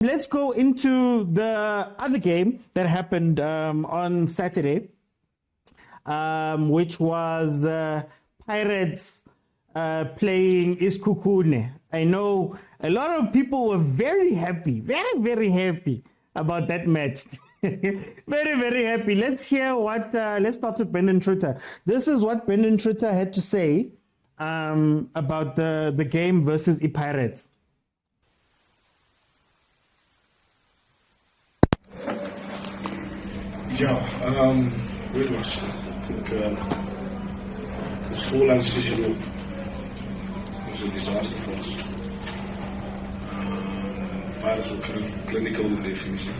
Let's go into the other game that happened on Saturday, which was Pirates playing Sekhukhune. I know a lot of people were very happy, very happy about that match. Very happy. Let's hear what, let's start with Brendan Trutter. This is what Brendan Trutter had to say about the game versus Pirates. Yeah, where was it? I think the scoreline session was a disaster for us. Pirates were clinical in their finishing.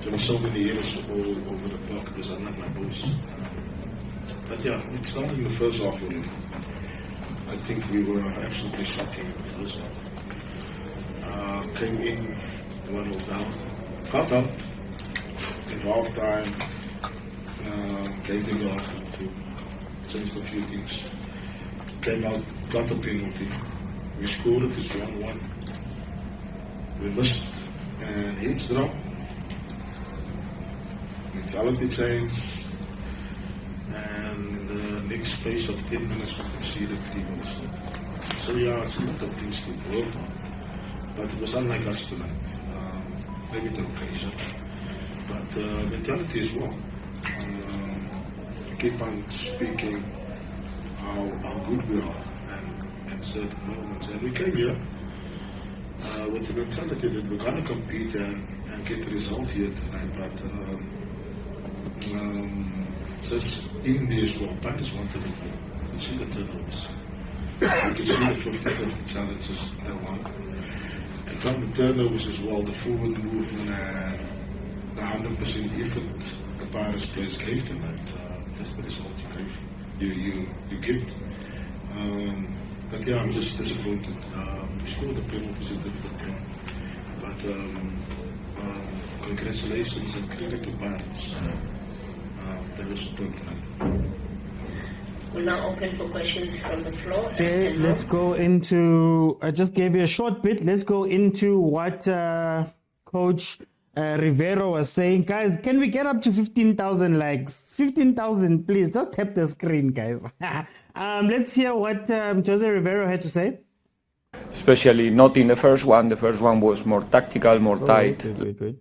There were so many errors all over the park, it was unlike my boys. But yeah, it started in the first half already. I think we were absolutely shocking in the first half. Came in 1-0 down, got out in half time, gave them the half to change a few things. Came out, got a penalty. We scored it, it's 1-1. We missed and hits drop. Mentality change. And the next space of 10 minutes we conceded 3 minutes. So yeah, it's a lot of things to work on. But it was unlike us tonight. Maybe the occasion. But mentality as well. Keep on speaking how good we are and certain moments. And we came here with the mentality that we're going to compete and get the result here tonight. But just in there as well, Pirates wanted it more. You can see the turnovers. You can see the 50-50 challenges they won. And from the turnovers as well, the forward movement and the 100% effort the Pirates players gave tonight. That's the result you get. But yeah, I'm just disappointed. We scored the penalties a different game. But congratulations and credit to Pirates. They were superb tonight. We'll now open for questions from the floor. Okay, let's go into, I just gave you a short bit. Let's go into what Coach RIVEIRO was saying. Guys, can we get up to 15,000 likes? 15,000, please. Just tap the screen, guys. Let's hear what Jose RIVEIRO had to say. Especially not in the first one. The first one was more tactical, more tight. Wait. It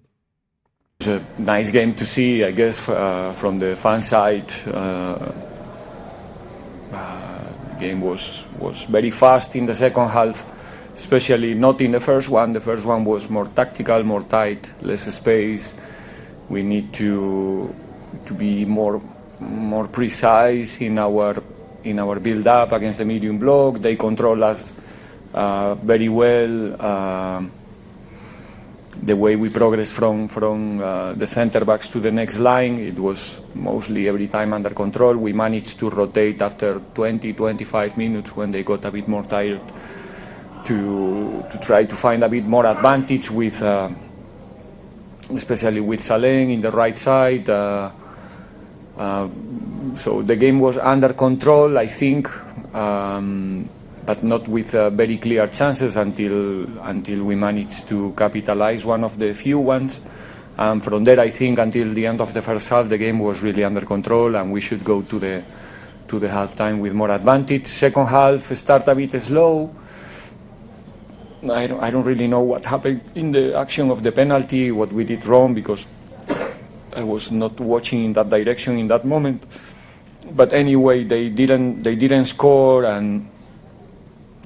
was a nice game to see, I guess, from the fan side. The game was very fast in the second half, especially not in the first one. The first one was more tactical, more tight, less space. We need to be more precise in our build-up against the medium block. They control us very well. The way we progress from the center backs to the next line, it was mostly every time under control. We managed to rotate after 20-25 minutes when they got a bit more tired to try to find a bit more advantage with, especially with Saleng in the right side. So the game was under control, I think. But not with very clear chances until we managed to capitalize one of the few ones. From there, I think until the end of the first half, the game was really under control, and we should go to the halftime with more advantage. Second half start a bit slow. I don't really know what happened in the action of the penalty, what we did wrong, because I was not watching in that direction in that moment. But anyway, they didn't score, and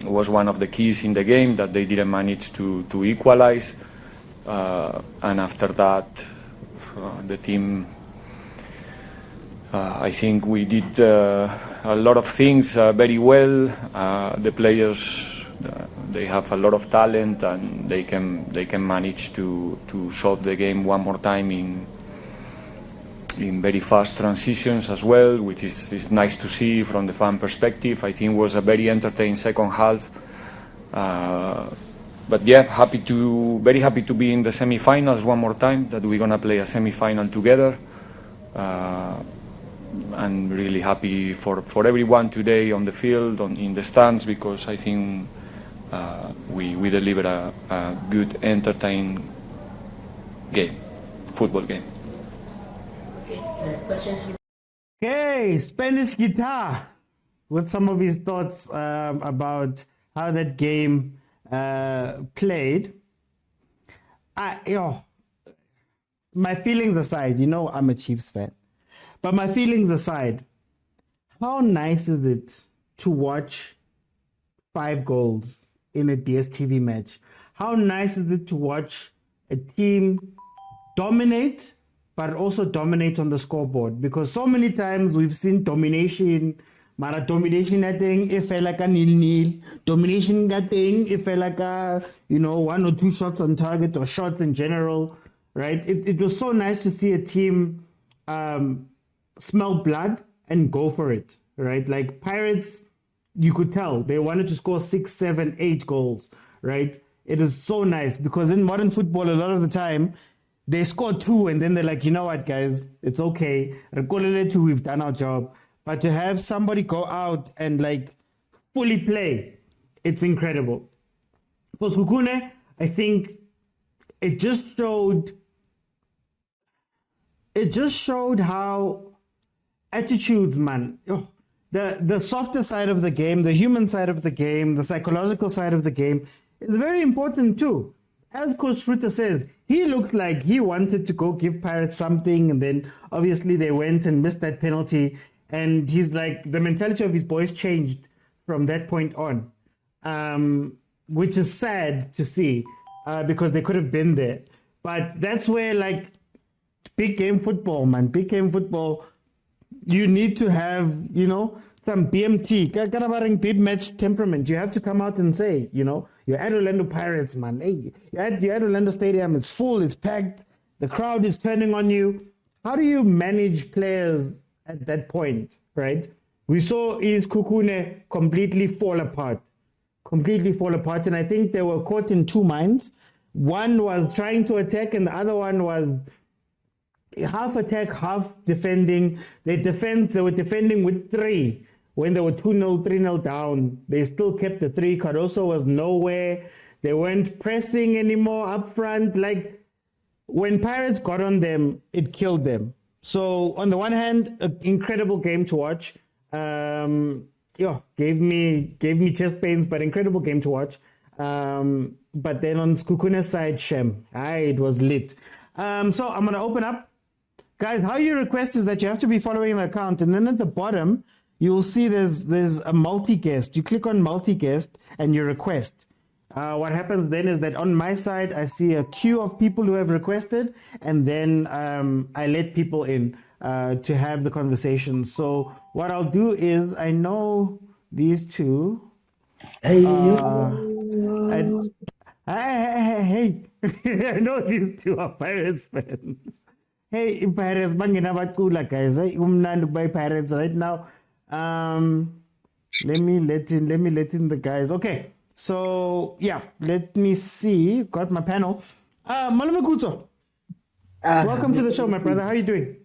it was one of the keys in the game that they didn't manage to equalize. And after that, the team, I think we did a lot of things very well. The players, they have a lot of talent, and they can manage to solve the game one more time in very fast transitions as well, which is nice to see from the fan perspective. I think it was a very entertaining second half. But yeah, very happy to be in the semi-finals one more time, that we're going to play a semi-final together. And really happy for everyone today on the field, in the stands, because I think we deliver a good, entertaining game, football game. Okay, questions? Okay, Spanish guitar with some of his thoughts about how that game played. My feelings aside, I'm a Chiefs fan, but my feelings aside, how nice is it to watch 5 goals in a DSTV match? How nice is it to watch a team dominate, but also dominate on the scoreboard? Because so many times we've seen domination, mara domination I think if like a nil, domination I think if like a 1 or 2 shots on target or shots in general, right? It was so nice to see a team smell blood and go for it, right? Like Pirates, you could tell they wanted to score 6, 7, 8 goals, right? It is so nice because in modern football, a lot of the time, they score 2 and then they're like, you know what, guys, it's okay. We've done our job. But to have somebody go out and like fully play, it's incredible. For Sekhukhune, I think it just showed how attitudes, man. The softer side of the game, the human side of the game, the psychological side of the game is very important too. As Coach Ruta says, he looks like he wanted to go give Pirates something, and then obviously they went and missed that penalty. And he's like, the mentality of his boys changed from that point on, which is sad to see because they could have been there. But that's where, like, big game football, man, big game football, you need to have, some BMT, big match temperament. You have to come out and say, you're at Orlando Pirates, man. Hey, you're at Orlando Stadium. It's full, it's packed. The crowd is turning on you. How do you manage players at that point, right? We saw Sekhukhune completely fall apart. And I think they were caught in 2 minds. One was trying to attack and the other one was half attack, half defending. They were defending with 3. When they were 2-0, 3-0 down, they still kept the 3. Cardoso was nowhere. They weren't pressing anymore up front. Like, when Pirates got on them, it killed them. So, on the one hand, an incredible game to watch. Gave me chest pains, but incredible game to watch. But then on Sekhukune's side, Shem, it was lit. So, I'm going to open up. Guys, how you request is that you have to be following the account, and then at the bottom, you'll see there's a multi-guest. You click on multi-guest and you request. What happens then is that on my side, I see a queue of people who have requested, and then I let people in to have the conversation. So what I'll do is, I know these two. Hey. I know these two are Pirates fans. Hey, Pirates, bangena bacula, guys. Umnandi by Pirates right now. Let me let in the guys. Okay, so yeah, let me see. Got my panel. Malama Kuto, welcome to the show, my brother. How are you doing?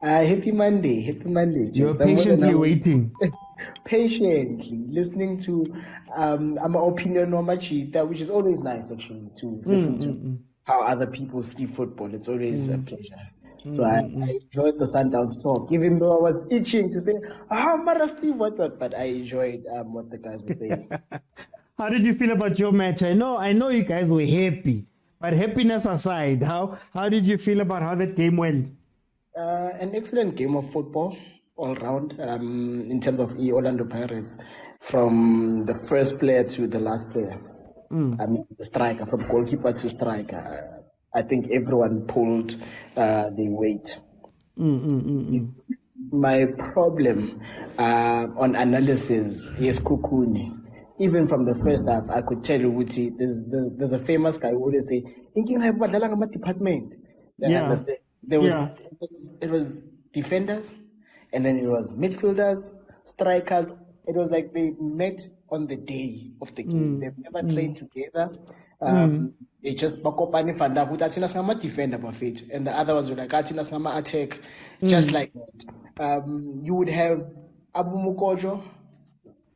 Happy Monday. You're patiently waiting. Patiently listening to my opinion on Machita, which is always nice actually to listen to how other people see football. It's always a pleasure. So I enjoyed the Sundowns talk, even though I was itching to say, Mara Steve, what, but I enjoyed what the guys were saying. How did you feel about your match? I know you guys were happy, but happiness aside, how did you feel about how that game went? An excellent game of football all round in terms of the Orlando Pirates, from the first player to the last player. I mean, the striker, from goalkeeper to striker. I think everyone pulled the weight. My problem on analysis is Sekhukhune. Even from the first half, I could tell you, there's a famous guy who would say, department. Yeah. It was defenders, and then it was midfielders, strikers. It was like they met on the day of the game. They've never trained together. They just bakopani fanda ukuthi athina singama defender bafethu, and the other ones were like athina singama attack, just like that. You would have Abu Mukojo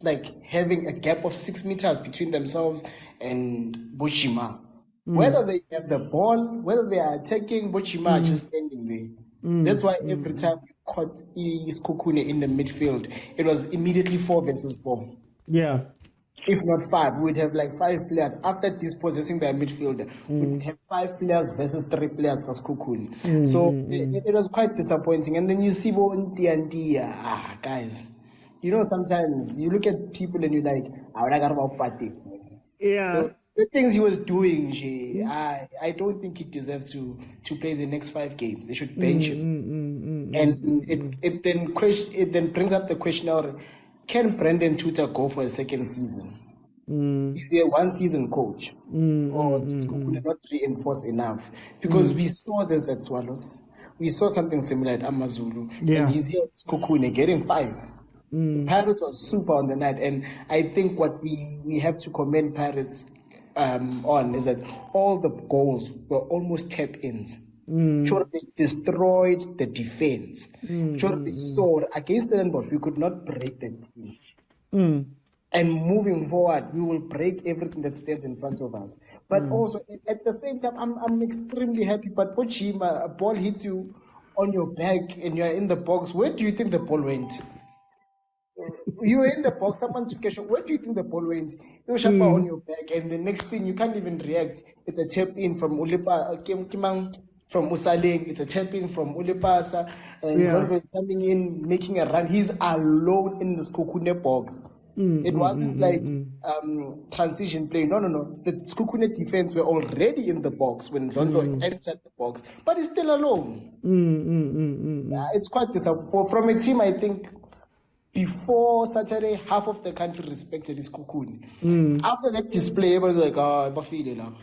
like having a gap of 6 meters between themselves and Bochima. Whether they have the ball, whether they are attacking, Bochima are just standing there. That's why every time we caught Sekhukhune in the midfield, it was immediately 4 versus 4. Yeah. If not 5, we'd have like 5 players. After dispossessing their midfielder, we'd have 5 players versus 3 players as Sekhukhune. So it was quite disappointing. And then you see guys, you know, sometimes you look at people and you're like, I would have about patents. Yeah. So the things he was doing, I don't think he deserves to play the next 5 games. They should bench him. And it then brings up the question now, can Brendan Tuta go for a second season? Is he a 1-season coach? Or is Sekhukhune not reinforced enough? Because we saw this at Swallows. We saw something similar at Amazulu. Yeah. And he's here at Sekhukhune getting 5. Pirates was super on the night. And I think what we have to commend Pirates on is that all the goals were almost tap-ins. Sure, they destroyed the defense. Sure, they saw against Stellenbosch, we could not break that team. And moving forward, we will break everything that stands in front of us. But also, at the same time, I'm extremely happy. But Bochima, a ball hits you on your back and you're in the box. Where do you think the ball went? You were in the box, someone took a shot. Where do you think the ball went? You shapa on your back, and the next thing you can't even react. It's a tap in from from Musaleng. It's a tap in from Ulipasa, and Ronaldo is coming in, making a run. He's alone in the Sekhukhune box. It wasn't like transition play. No. The Sekhukhune defense were already in the box when Ronaldo entered the box, but he's still alone. It's quite disappointing. From a team, I think. Before Saturday, half of the country respected his Sekhukhune. After that display, everybody's like, Bafile now.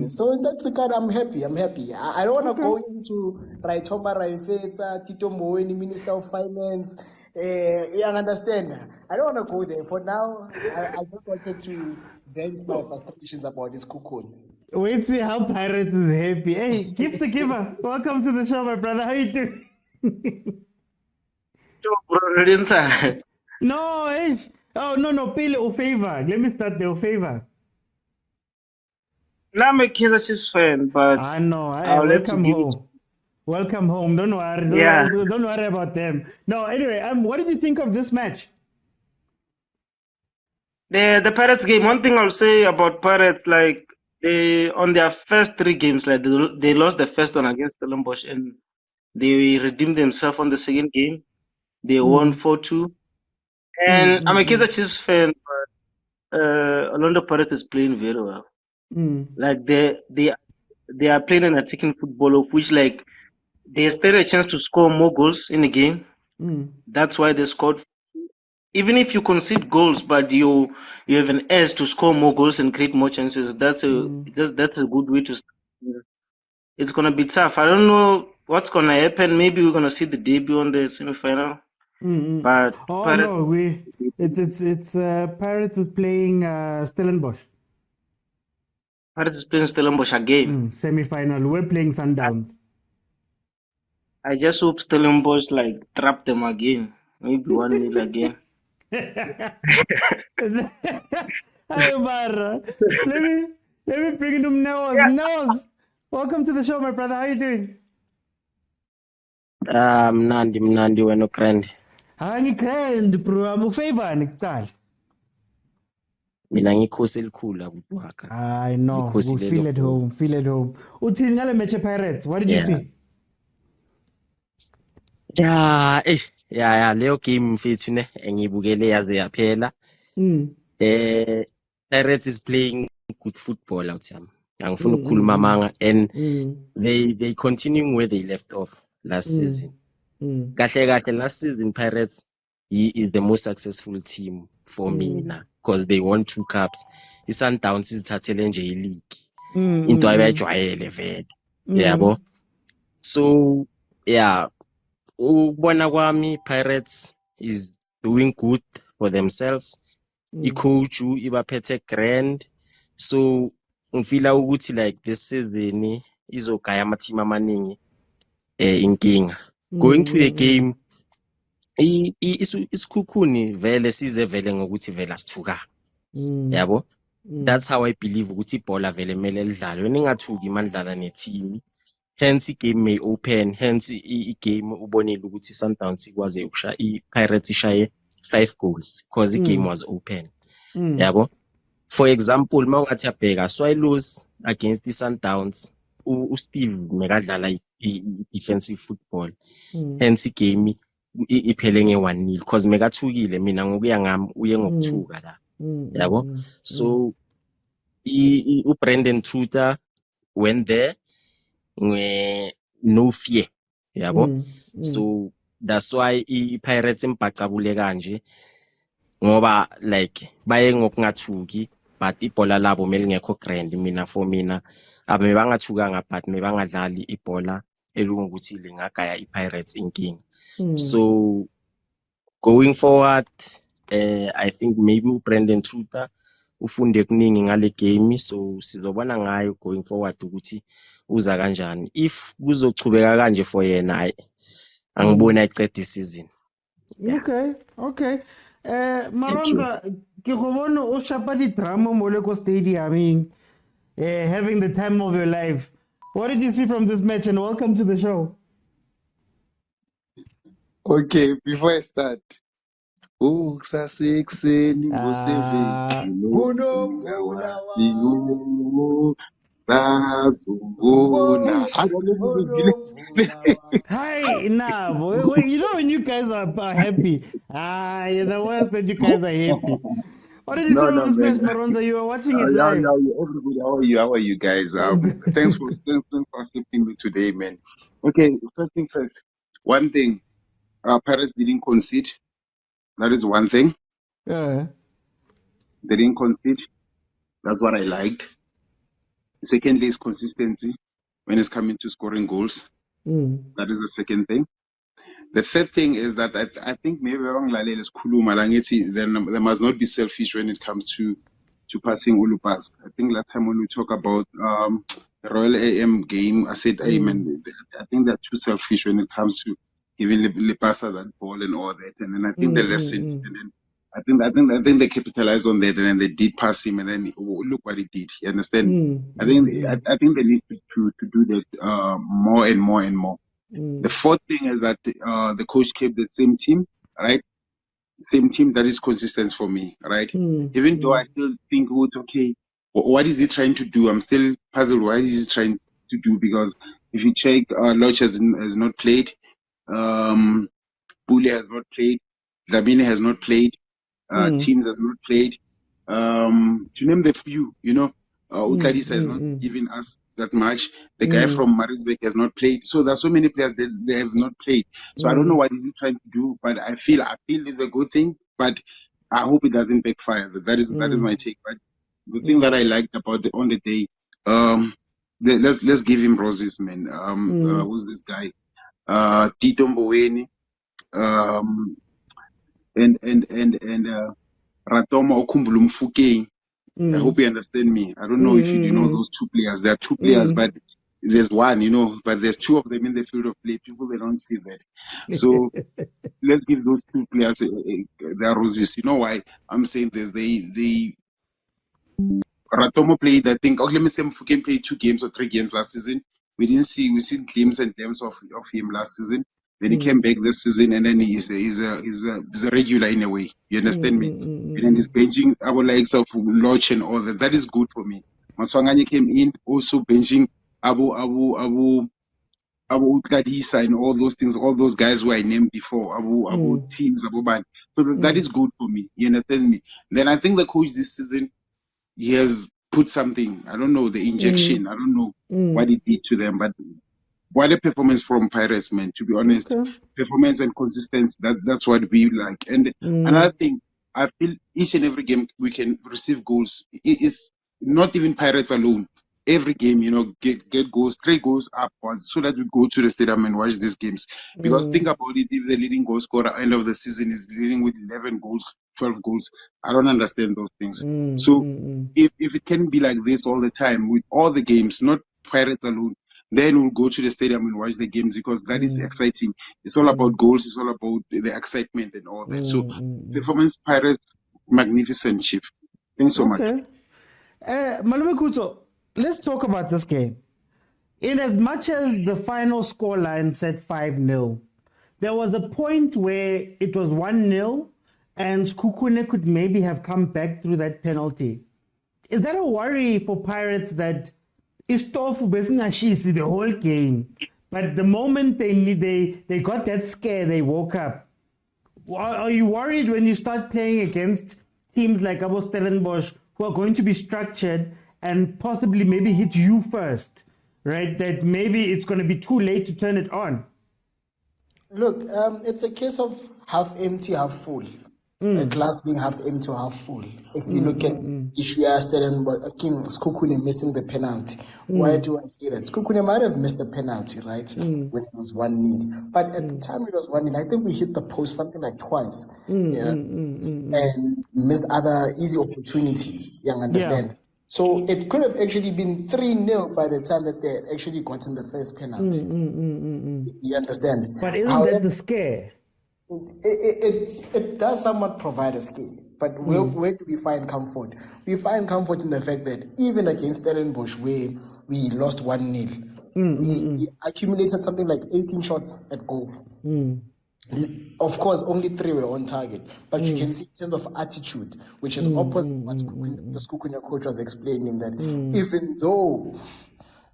So in that regard, I'm happy. I don't want to go into Raitoma Raifeta, Tito Moeni, Minister of Finance. You understand? I don't want to go there. For now, I just wanted to vent my frustrations about this Sekhukhune. Wait, see how Pirates is happy. Hey, Gift the Giver, welcome to the show, my brother. How you doing? No, no, Pele o favor. Let me start the favor. Now I'm a Kaizer Chiefs fan, but I know. I'll let Welcome you give home. Welcome home. Don't worry. Yeah. Don't worry about them. No, anyway, what did you think of this match? the Pirates game. One thing I'll say about Pirates, like they on their first 3 games, like they lost the first one against Stellenbosch, and they redeemed themselves on the second game. They won 4-2. And I'm a Kaizer Chiefs fan, but Orlando Pirates is playing very well. Like they are playing an attacking football, of which like they still a chance to score more goals in the game. That's why they scored. Even if you concede goals, but you have an edge to score more goals and create more chances. That's a good way to start. It's gonna be tough. I don't know what's gonna happen. Maybe we're gonna see the debut on the semi-final. But Pirates, no, it's Pirates is playing Stellenbosch. Pirates is playing Stellenbosch again. Semi-final. We're playing Sundowns. I just hope Stellenbosch like trap them again. Maybe 1-0 again. Hey, Barra. Let me bring in him Nels. Welcome to the show, my brother. How you doing? Mnandi wena grand. Hayi grand bro, amufavor nikuqala. Mina ngikhosi elikhulu kutwaka. I know. We feel at home. Uthini ngale match Pirates? What did you see? Yeah, leyo game mfethu ne engibukele yaze yaphela. Pirates is playing good football out here. Angifuna ukukhuluma manga, and they continuing where they left off last season. Kahle last season Pirates is the most successful team for me now, because they won 2 cups. Sundowns izithathele nje ileague. Into abayijwayele vele. Yabo. So yeah, ubona kwami Pirates is doing good for themselves. I-coach ibaphethe grand. So ngifila ukuthi like this season izogaya ama team amaningi inkinga. Going to the game, Isikhukhune vele size vele ngokuthi vele asithuka. Yabo? That's how I believe ukuthi ibhola vele kumele lidlalwe. Ningathuki mandlala neteam. Hence game may open, hence game ubonile ukuthi Sundowns ikwaze ukusha iPirates ishaye 5 goals because the game was open. Yabo? For example, mawungathi abheka Swallows against the Sundowns, uSteve mekadlala defensive football. Hence game iphele nge 1-0 because mekathukile mina ngokuya ngami uye ngokuthuka la. Yabo? So uBrendan Tuta went there no fear. Yabo? So that's why iPirates impacabule kanje ngoba like baye ngokungathuki but ibhola labo mele ngekho grand mina for mina abe bangathukanga but mebangadlali ibhola elungukuthi lingagaya iPirates inking. So going forward I think maybe uBrendan Tuta ufunde kuningi ngale game, so sizobona ngayo going forward ukuthi uza kanjani. If kuzochubeka kanje for yena angibona icede season. Okay. Maronza, ke go bona o shapa di drama mo Lekau Stadium, having the time of your life. What did you see from this match, and welcome to the show? Okay, before I start. Kusasekuseini ngo-7 sazobona. Hi, nah, boy. You know when you guys are happy, you're the worst that you guys are happy. What did you see from this match, Maronza? You were watching it live. Everybody, how are you guys? Thanks for accepting me today, man. Okay, first thing first. One thing, Paris didn't concede. That is one thing. They didn't concede. That's what I liked. Secondly is consistency when it's coming to scoring goals. That is the second thing. The third thing is that I think maybe there must not be selfish when it comes to passing Ulupas. I think last time when we talk about the Royal AM game, I said, hey man, I think they're too selfish when it comes to giving Lepasa that ball and all that. And then I think they listened. And then I think they capitalized on that, and then they did pass him, and then look what he did. You understand? I think they need to do that more and more and more. The fourth thing is that the coach kept the same team, right? Same team that is consistent for me, right? Even though I still think, okay, what is he trying to do? I'm still puzzled. What is he trying to do? Because if you check, Loch has not played, Bule has not played, Labine has not played, Teams has not played. To name the few, Utladisa has not given us that much. The guy from Maritzburg has not played. So there's so many players that they have not played. So I don't know what he's trying to do, but I feel it's a good thing. But I hope it doesn't backfire. That is my take. But the thing that I liked about on the day, let's give him roses, man. Who's this guy? Tito Mboweni, and Ratoma Okumbulu Mfukeng. I hope you understand me. I don't know if you know those two players. There are two players, but there's one, but there's two of them in the field of play. People, they don't see that. So let's give those two players their roses. You know why I'm saying this? They Ratomo played, I think, let me say Mfukeng played 2 games or 3 games last season. We've seen glimpses and glimpses of him last season. Then he came back this season, and then he's a regular in a way. You understand me? And then he's benching our likes of Loch and all that. That is good for me. Maswanganye came in, also benching Abu Ukadisa and all those things, all those guys who I named before, Abu Teams, Abu Ban. So that is good for me. You understand me? Then I think the coach this season, he has put something, I don't know, the injection, I don't know what it did to them, but what a performance from Pirates, man, to be honest. Performance and consistency, that's what we like. And another thing, I feel each and every game we can receive goals. It is not even Pirates alone. Every game, get goals, 3 goals upwards, so that we go to the stadium and watch these games. Because think about it, if the leading goal scorer at the end of the season is leading with 11 goals, 12 goals, I don't understand those things. So if it can be like this all the time with all the games, not Pirates alone, then we'll go to the stadium and watch the games because that is exciting. It's all about goals. It's all about the excitement and all that. So, Performance Pirates, magnificent, Chief. Thanks so much. Malume Khutso, let's talk about this game. In as much as the final scoreline said 5-0, there was a point where it was 1-0 and Sekhukhune could maybe have come back through that penalty. Is that a worry for Pirates that Istofu basically the whole game, but the moment they got that scare, they woke up? Are you worried when you start playing against teams like Stellenbosch who are going to be structured and possibly maybe hit you first, right? That maybe it's going to be too late to turn it on? Look, it's a case of half empty, half full. A glass being half empty or half full. If you look at Ishua Stellenbosch, Sekhukhune missing the penalty. Why do I say that? Sekhukhune might have missed the penalty, right? When it was 1-0. But at the time it was 1-0, I think we hit the post something like twice. And missed other easy opportunities. You understand? Yeah. So it could have actually been 3-0 by the time that they had actually gotten the first penalty. You understand? But isn't that the scare? It does somewhat provide a scare, but where do we find comfort? We find comfort in the fact that even against Stellenbosch, where we lost 1-0, we accumulated something like 18 shots at goal. Of course, only 3 were on target, but you can see in terms of attitude, which is opposite what the Sekhukhune coach was explaining, that even though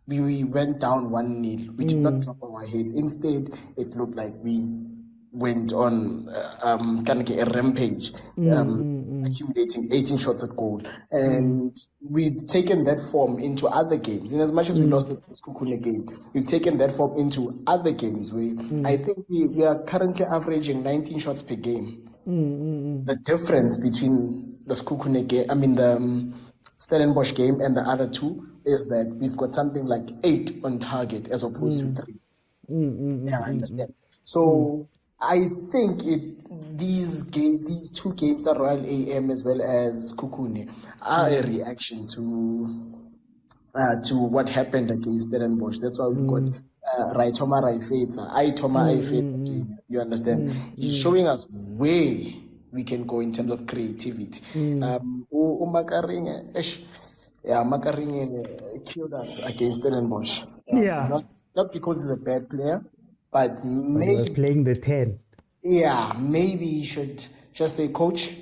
we went down 1-0, we did not drop our heads. Instead, it looked like we went on kind of a rampage, accumulating 18 shots at goal. And we've taken that form into other games. In as much as we lost the Sekhukhune game, we've taken that form into other games where I think we are currently averaging 19 shots per game. The difference between the Sekhukhune game, the Stellenbosch game and the other two is that we've got something like 8 on target as opposed to 3. Yeah, I understand. So I think these 2 games at Royal AM as well as Sekhukhune are a reaction to what happened against Stellenbosch. That's why we've got Raitoma Raifetsa, Aitoma Aifetsa game. You understand? He's showing us where we can go in terms of creativity. Makaringe killed us against Stellenbosch. Not because he's a bad player, but maybe he was playing the 10. Yeah, maybe he should just say, Coach,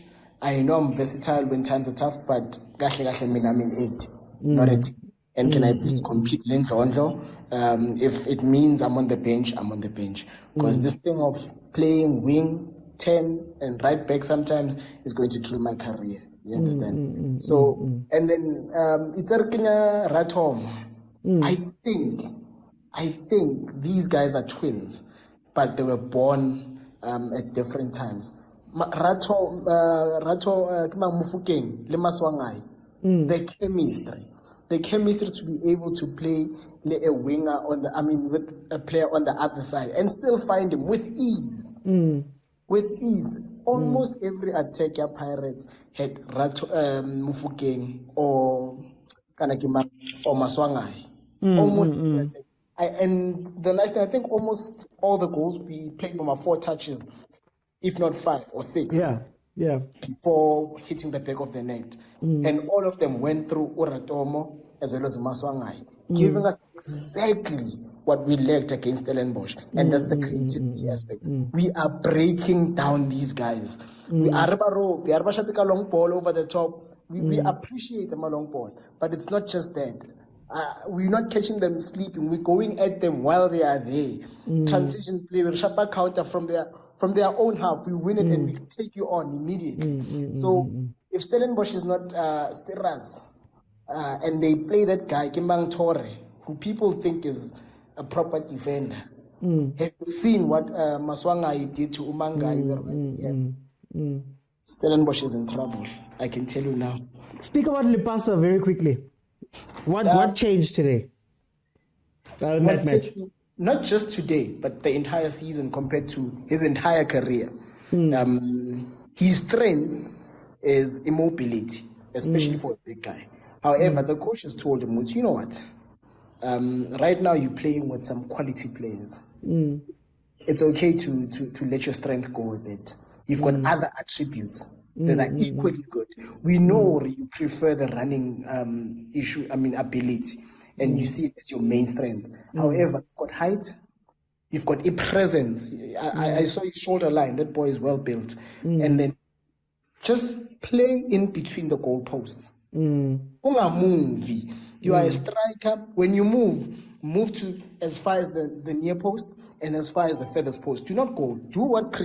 I know I'm versatile when times are tough, but I'm in 8, not a 10. And can I please compete if it means I'm on the bench, I'm on the bench. Because this thing of playing wing, 10, and right back sometimes is going to kill my career. You understand? And then it's Arkina Ratom. I think these guys are twins, but they were born at different times. Rato Mufukeng, Lemaswangai, the chemistry to be able to play a winger with a player on the other side and still find him with ease. With ease. Almost every attacker Pirates had Rato Mufukeng or Kanakima or Maswangai. Almost every attacker. And the nice thing, I think almost all the goals we played from 4 touches, if not 5 or 6. Yeah. Before hitting the back of the net. And all of them went through Uratomo as well as Maswangai, giving us exactly what we lacked against Stellenbosch. And that's the creativity aspect. We are breaking down these guys. We are shaping long ball over the top. We appreciate them a long ball. But it's not just that. We're not catching them sleeping. We're going at them while they are there. Transition play, we'll shut back counter from their own half. We win it and we take you on immediately. So if Stellenbosch is not serious and they play that guy, Kimbang Tore, who people think is a proper defender, have you seen what Maswangai did to Umanga? Stellenbosch is in trouble. I can tell you now. Speak about Lipasa very quickly. What changed today in that match? Not just today, but the entire season compared to his entire career. His strength is immobility, especially for a big guy. However, the coach has told him, you know what? right now you're playing with some quality players. It's okay to let your strength go a bit. You've got other attributes that are equally good. We know you prefer the running ability, and you see it as your main strength. However, you've got height, you've got a presence. I saw his shoulder line. That boy is well built. And then just play in between the goalposts. You are a striker. When you move to as far as the near post and as far as the furthest post. Do not go. Do what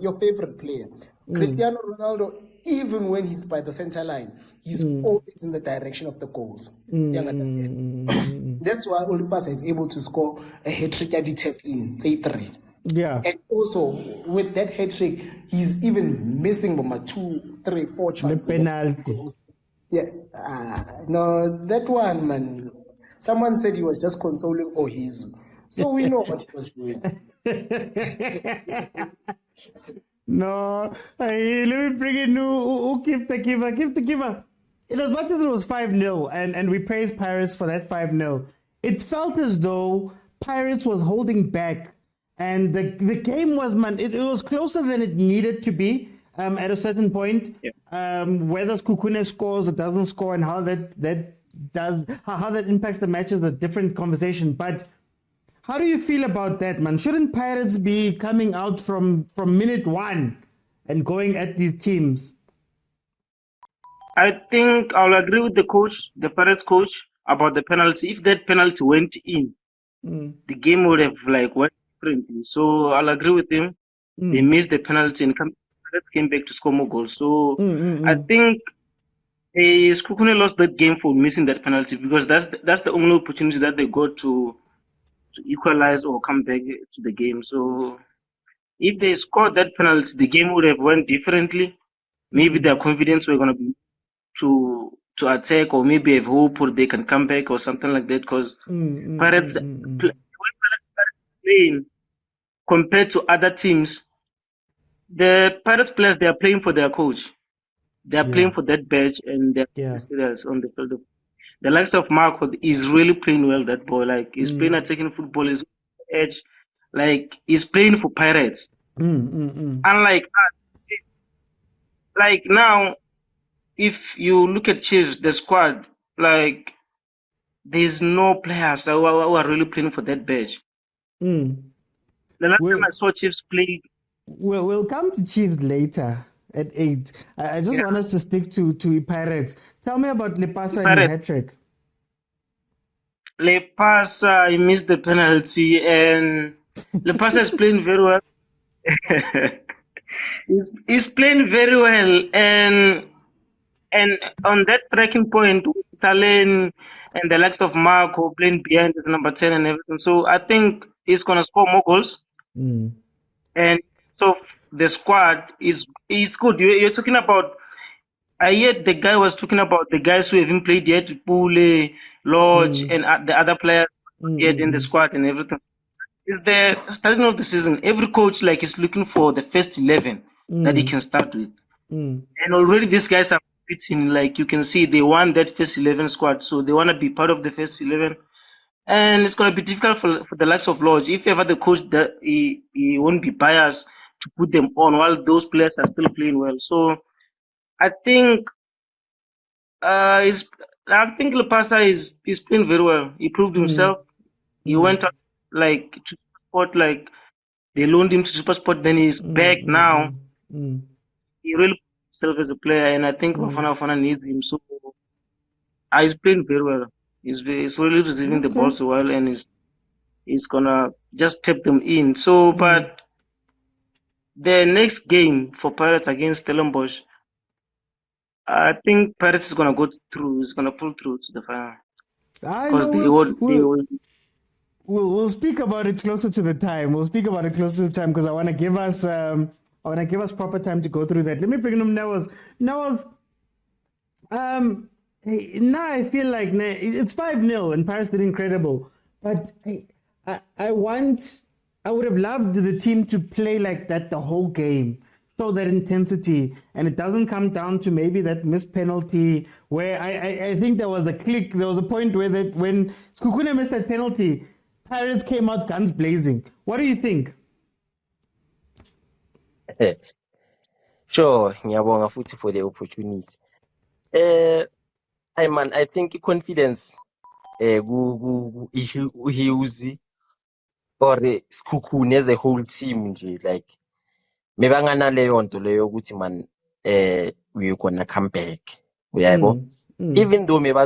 your favorite player. Cristiano Ronaldo, even when he's by the center line, he's always in the direction of the goals. You understand? That's why Olipasa is able to score a hat-trick at the tap in, say 3. Yeah. And also, with that hat-trick, he's even missing 2, 3, 4 chances. The penalty. Yeah. No, that one, man. Someone said he was just consoling Ohizu. So we know what he was doing. No. Hey, let me bring in who keep the keeper. Keep the keeper. In as much as it was 5-0, and we praised Pirates for that 5-0, it felt as though Pirates was holding back. And the game was, it was closer than it needed to be at a certain point. Yeah. Whether Sekhukhune scores or doesn't score and how that impacts the match is a different conversation. But how do you feel about that, man? Shouldn't Pirates be coming out from minute 1 and going at these teams? I think I'll agree with the coach, the Pirates coach, about the penalty. If that penalty went in, the game would have went differently. So I'll agree with him. They missed the penalty and Pirates came back to score more goals. So I think Sekhukhune lost that game for missing that penalty, because that's the only opportunity that they got to equalize or come back to the game. So if they scored that penalty, the game would have went differently. Maybe their confidence were going to be to attack, or maybe have hope or they can come back or something like that, because Pirates playing compared to other teams, the Pirates players, they are playing for their coach. They are playing for that badge, and they're serious on the field. The likes of Marco is really playing well, that boy. He's playing attacking football, he's edge. He's playing for Pirates. Unlike us, now, if you look at Chiefs, the squad, there's no players who are really playing for that badge. The last time I saw Chiefs play. We'll come to Chiefs later at 8. I just want us to stick to Pirates. Tell me about Lepasa and his hat-trick. Lepasa, he missed the penalty, and Lepasa is playing very well. He's playing very well, and on that striking point, Salen and the likes of Marco playing behind his number 10 and everything. So I think he's gonna score more goals. And so the squad is good. You're talking about. I heard the guy was talking about the guys who haven't played yet, Pule, Lodge, and the other players yet in the squad and everything. It's the starting of the season. Every coach is looking for the first 11 that he can start with, and already these guys are fitting. You can see, they won that first 11 squad, so they want to be part of the first 11. And it's going to be difficult for the likes of Lodge. If ever the coach he won't be biased to put them on while those players are still playing well. So I think Lepasa is playing very well. He proved himself. He went out to SuperSport, they loaned him to SuperSport, then he's back now. He really proved himself as a player, and I think Bafana needs him. So he's playing very well. He's really receiving the balls well, and he's gonna just tap them in. So, but the next game for Pirates against Stellenbosch, I think Patrice is going to go through. He's going to pull through to the final. We'll speak about it closer to the time. Because I want to give us proper time to go through that. Let me bring in Nawaz. Now I feel like it's 5-0 and Paris did incredible. But I would have loved the team to play like that the whole game. show that intensity, and it doesn't come down to maybe that missed penalty where I think there was a click. There was a point where when Sekhukhune missed that penalty, Pirates came out guns blazing. What do you think? Sure, ngiyabonga futhi for the opportunity. I think confidence uHughesy or Sekhukhune as a whole team nje, like maybe anganaleyo nto leyo ukuthi man we're gonna come back. Uyaybo? Even though maybe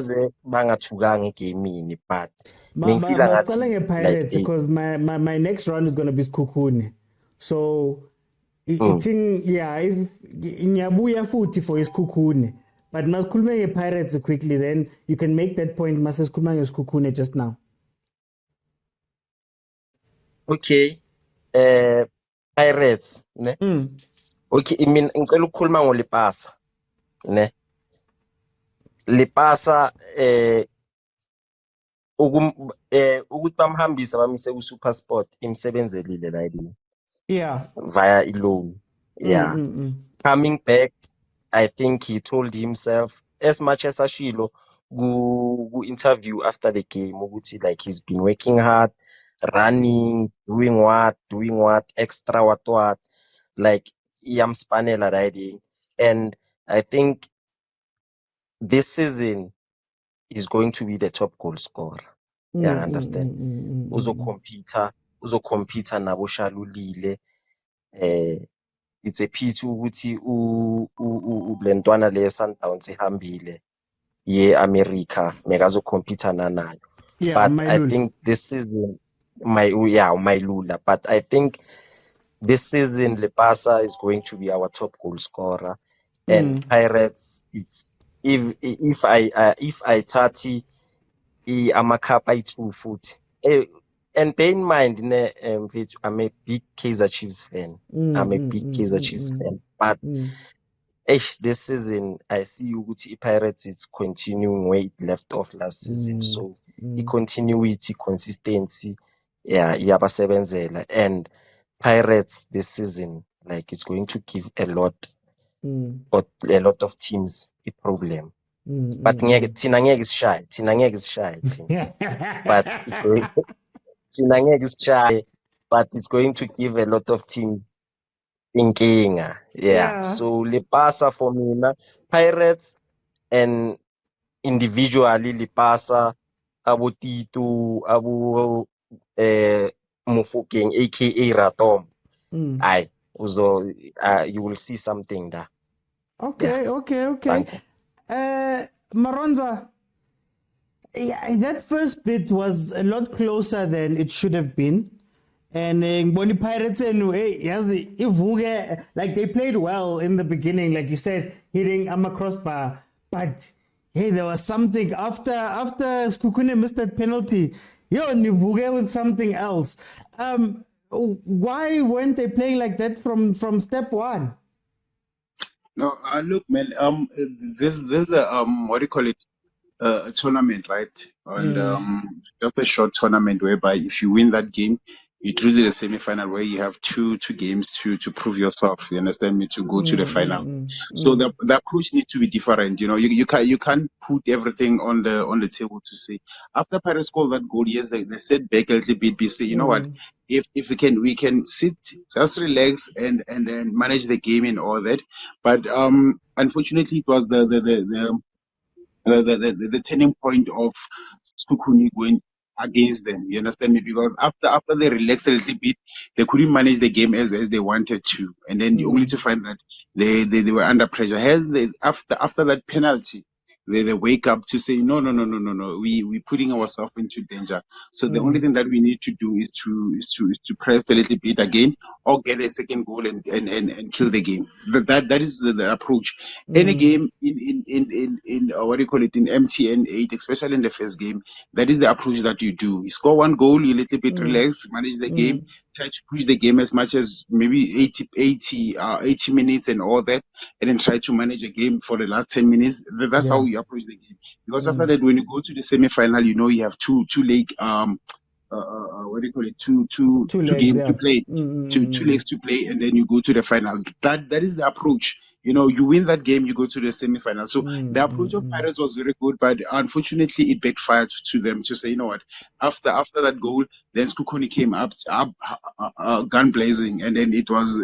bangathukanga egamini, but ngifila ngathi Pirates because my next round is going to be Sekhukhune. So if ngiyabuya futhi for Sekhukhune, but masikhulume Pirates quickly, then you can make that point. Masikhuluma Sekhukhune just now. Okay. Pirates, ne? Okay, I mean ngicela ukukhuluma ngoLipasa, ne? Lipasa ukuthi bamhambisa bamise ku Super Sport imsebenzelile la idini. Yeah. Via loan. Yeah. Coming back, I think he told himself as much as ashilo go interview after the game ukuthi like he's been working hard, running, doing what, extra what, like iyamspanela la idini. And I think this season is going to be the top goal scorer. Yeah, understand. Uzocompete nabo Shalulile. It's a pity ukuthi ublentwana le Sundowns ihambile ye America mekazocompete nayo. But I think this season Mailula. But I think this season Lepasa is going to be our top goal scorer. And Pirates, it's if I 30 amakapa i2 foot. And bear in mind, I'm a big Kaizer Chiefs fan. But this season I see ukuthi Pirates is continuing where it left off last season. So the continuity, consistency, iyabasebenzela. And Pirates this season, like it's going to give a lot of teams a problem. But thina ngeke sishaye. But it's going but it's going to give a lot of teams inkinga. Yeah. So Lipasa for me, Pirates, and individually Lipasa, Abu Tito, Abu Mufokeng, aka Ratom. You will see something there. Okay. Maronza, that first bit was a lot closer than it should have been. And Boni Pirates like they played well in the beginning, like you said, hitting a crossbar. But hey, there was something after Sekhukhune missed that penalty. Nivuge with something else. Why weren't they playing like that from step one? No, look, man. There's a what do you call it? A tournament, right? And just a short tournament whereby if you win that game, it's really the semi-final where you have two games to prove yourself. You understand me? To go to the final. So the approach needs to be different. You can't put everything on the table to say after Paris scored that goal. Yes, they said back a little bit. They say, you know what? If we can sit, just relax and then manage the game and all that. But unfortunately, it was the turning point of Sekhukhune going against them. You understand me? Because after they relaxed a little bit, they couldn't manage the game as they wanted to, and then only to find that they were under pressure. After that penalty, they wake up to say no, we're putting ourselves into danger. So the only thing that we need to do is to press a little bit again or get a second goal and kill the game. That is the approach. Any game in what do you call it, in MTN 8, especially in the first game, that is the approach that you do. You score one goal, you little bit relax, manage the game, try to push the game as much as maybe 80 minutes and all that, and then try to manage a game for the last 10 minutes. That's how you approach the game. Because after that, when you go to the semi-final, you have two leg what do you call it? Two legs, games yeah. to play, two legs to play, and then you go to the final. That is the approach. You win that game, you go to the semi-final. So the approach of Pirates was very good, but unfortunately it backfired to them to say, you know what? After that goal, then Sekhukhune came up gun blazing, and then it was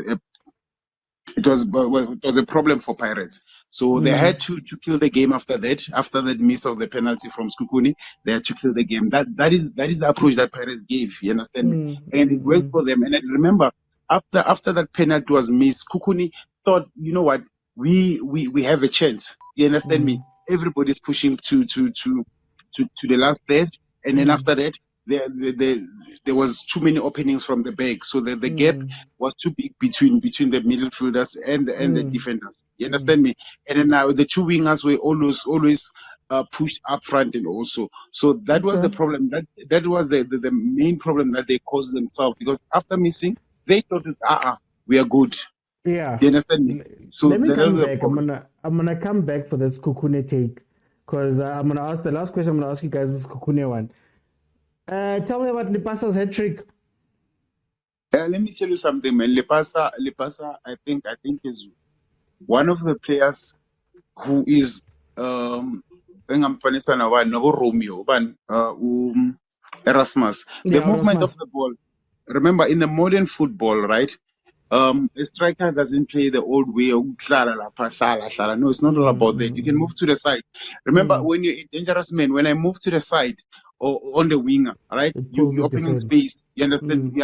a problem for Pirates. So they had to kill the game after that miss of the penalty from Sekhukhune. They had to kill the game. That is the approach that Pirates gave. You understand me? And it worked for them. And I remember after that penalty was missed, Sekhukhune thought, you know what, we have a chance. You understand me? Everybody's pushing to the last third, and then after that, there was too many openings from the back, so the gap was too big between the midfielders and the defenders. You understand me? And then now the two wingers were always pushed up front, and also so that was the problem. That was the main problem that they caused themselves, because after missing, they thought, we are good. Yeah. You understand me? So let me come was the back. problem. I'm gonna come back for this Sekhukhune take, because I'm gonna ask the last question. I'm gonna ask you guys this Sekhukhune one. Tell me about Lepasa's hat trick. Let me tell you something, man. Lepasa, I think is one of the players who is engamfanisana wa no Romeo, Erasmus. The movement of the ball. Remember, in the modern football, right? A striker doesn't play the old way. No, it's not all about that. You can move to the side. Remember, when you're a dangerous man, when I move to the side or on the winger, right? You're opening space. You understand?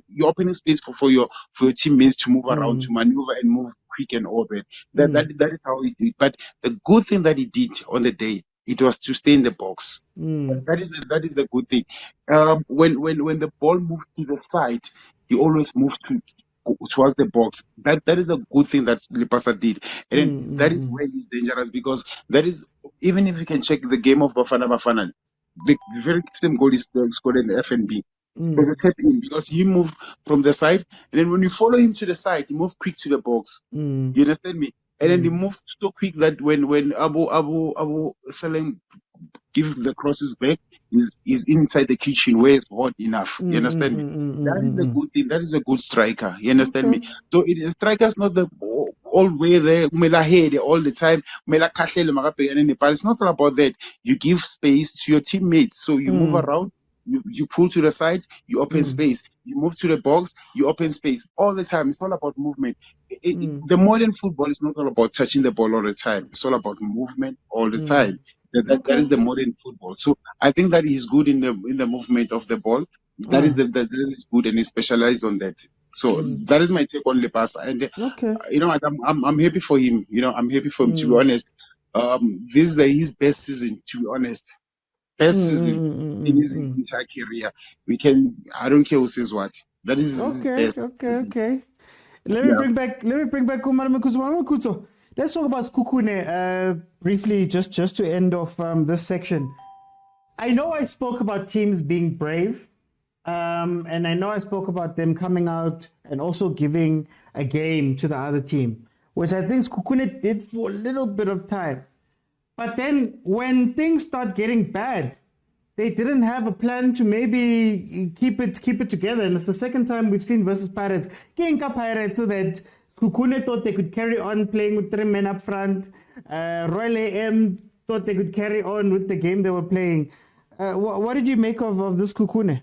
You're opening space for your teammates to move around, to maneuver and move quick and all that. That is how he did. But the good thing that he did on the day, it was to stay in the box. That is the good thing. When the ball moves to the side, he always moves towards the box. That is a good thing that Lepasa did, and that is where he's dangerous, because that is, even if you can check the game of Bafana, the very same goal is scored in the FNB. It was a tap in, because he moved from the side, and then when you follow him to the side, he moved quick to the box. You understand me? And then he moved so quick that when Abu Salim give the crosses back, is inside the kitchen where it's hot enough. You understand me? That is a good thing. That is a good striker. You understand me? So a striker is not the all way there, all the time. But it's not all about that. You give space to your teammates, so you move around. You pull to the side, you open space. You move to the box, you open space. All the time. It's all about movement. The modern football is not all about touching the ball all the time. It's all about movement all the time. That is the modern football. So I think that he's good in the movement of the ball. That is good, and he's specialized on that. So that is my take on Lepasa. And I'm happy for him. I'm happy for him, to be honest. This is his best season, to be honest. Best season in his entire career. I don't care who says what. That is his best season. Okay. Let me bring back Kumar Mekuzo. Let's talk about Sekhukhune briefly, just to end off this section. I know I spoke about teams being brave, and I know I spoke about them coming out and also giving a game to the other team, which I think Sekhukhune did for a little bit of time. But then when things start getting bad, they didn't have a plan to maybe keep it together. And it's the second time we've seen versus Pirates. Kenka Pirates, so that Sekhukhune thought they could carry on playing with 3 men up front. Royal AM thought they could carry on with the game they were playing. What did you make of this Sekhukhune?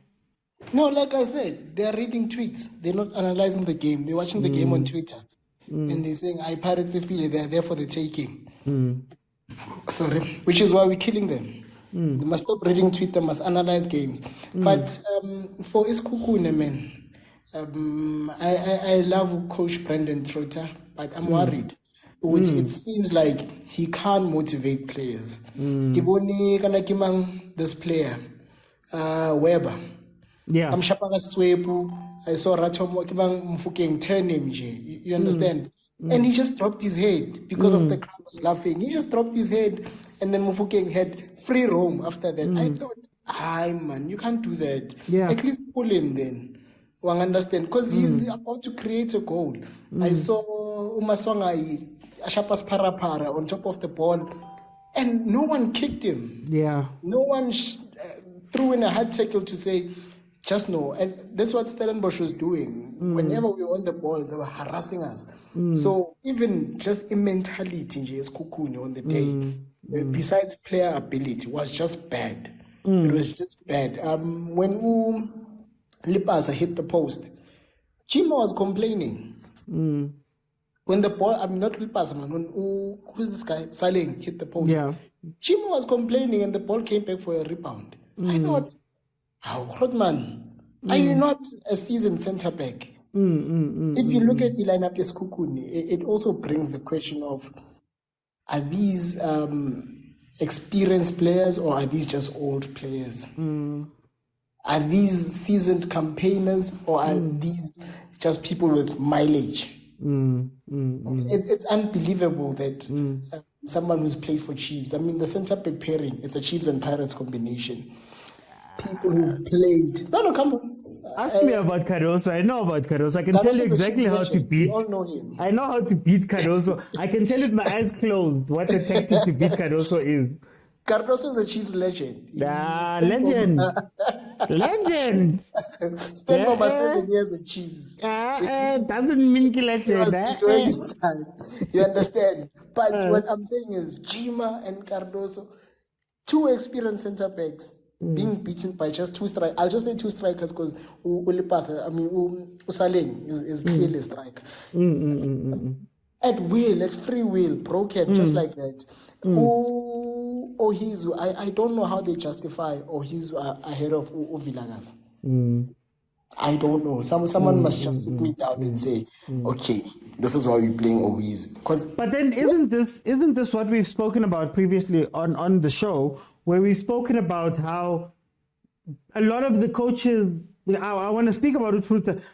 No, like I said, they're reading tweets. They're not analyzing the game. They're watching the game on Twitter. And they're saying, Pirates feel they're there for the taking. Sorry. Which is why we're killing them. They must stop reading Twitter, must analyze games. But for Sekhukhune, man, I love Coach Brendan Trotter, but I'm worried. It seems like he can't motivate players. This player, Weber. Yeah. I'm Shapaga Swepu. I saw Ratom Mfukeng turn him. You understand? And he just dropped his head because of the crowd was laughing. He just dropped his head, and then Mufukeng had free roam after that. I thought, man, you can't do that. Yeah. At least pull him then. One understand, because he's about to create a goal. I saw Umasonga Ashapas Parapara on top of the ball, and no one kicked him. Yeah. No one threw in a hard tackle to say, just know. And that's what Stellenbosch was doing. Whenever we won the ball, they were harassing us. So even just in mentality, Sekhukhune on the day, besides player ability, was just bad. It was just bad. When Lipasa hit the post, Chima was complaining. When the ball, I'm not Lipasa, man. When who's this guy? Saleng hit the post. Yeah. Chima was complaining, and the ball came back for a rebound. I thought, how, Rodman, are you not a seasoned centre back? If you look at the lineup as Sekhukhune, it also brings the question of, are these experienced players or are these just old players? Are these seasoned campaigners or are these just people with mileage? It's unbelievable that someone who's played for Chiefs, I mean, the centre back pairing, it's a Chiefs and Pirates combination. People who've played. No, come on. Ask me about Cardoso. I know about Cardoso. I can tell you exactly how to beat. We all know him. I know how to beat Cardoso. I can tell you with my eyes closed what the tactic to beat Cardoso is. Cardoso is a Chiefs legend. Legend. Legend. Spent over 7 years at Chiefs. Doesn't mean legend. You understand? But what I'm saying is Jima and Cardoso, two experienced centre backs, being beaten by just two strikers. I'll just say two strikers because Usaleng is clearly a striker. At will, at free will, broken, just like that. Ohizu, I don't know how they justify Ohizu ahead of Villagas. I don't know. Someone must just sit me down and say, okay, this is why we're playing Ohizu. But then isn't this what we've spoken about previously on the show, where we've spoken about how a lot of the coaches, I want to speak about it,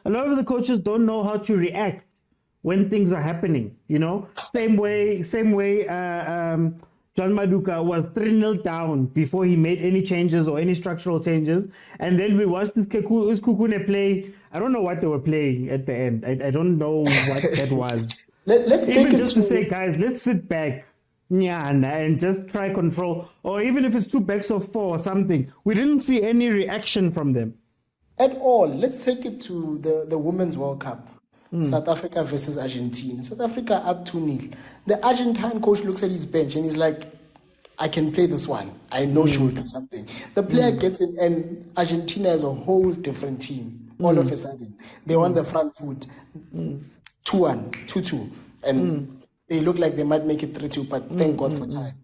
a lot of the coaches don't know how to react when things are happening, you know? Same way John Maduka was 3-0 down before he made any changes or any structural changes. And then we watched this Sekhukhune play. I don't know what they were playing at the end. I don't know what that was. Let's even just to say, guys, let's sit back and just try control. Or even if it's 2 backs of 4 or something. We didn't see any reaction from them. At all. Let's take it to the Women's World Cup. South Africa versus Argentina. South Africa up 2-0. The Argentine coach looks at his bench and he's like, I can play this one. I know she will do something. The player gets in and Argentina is a whole different team. All of a sudden. They won the front foot. 2-1, 2-2. And they look like they might make it 3-2, but thank God for time.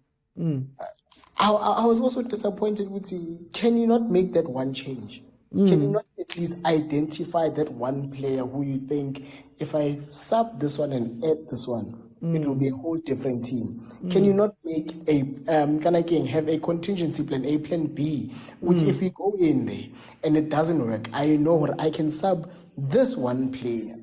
I was also disappointed with can you not make that one change? Can you not at least identify that one player who you think, if I sub this one and add this one, it will be a whole different team? Can you not make have a contingency plan, a plan B, which if we go in there and it doesn't work, I know I can sub this one player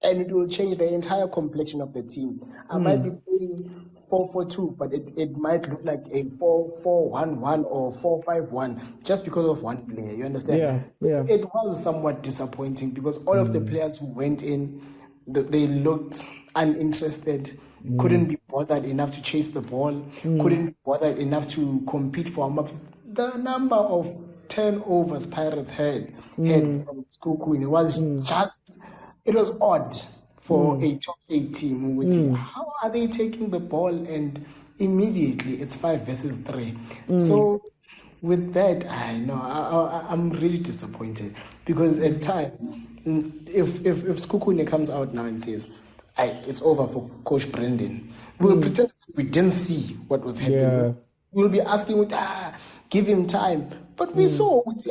and it will change the entire complexion of the team. I might be playing 4-4-2, but it might look like a 4-4-1-1 or 4-5-1 just because of one player. You understand? Yeah. It was somewhat disappointing because all of the players who went in, they looked uninterested, couldn't be bothered enough to chase the ball, couldn't be bothered enough to compete for the number of turnovers Pirates had from Sekhukhune was just... It was odd for a top 8 team. How are they taking the ball and immediately it's 5 versus 3? So with that, I know I'm really disappointed because at times, if Sekhukhune comes out now and says, it's over for Coach Brendan, we'll pretend as if we didn't see what was happening. Yeah. We'll be asking, give him time. But we saw this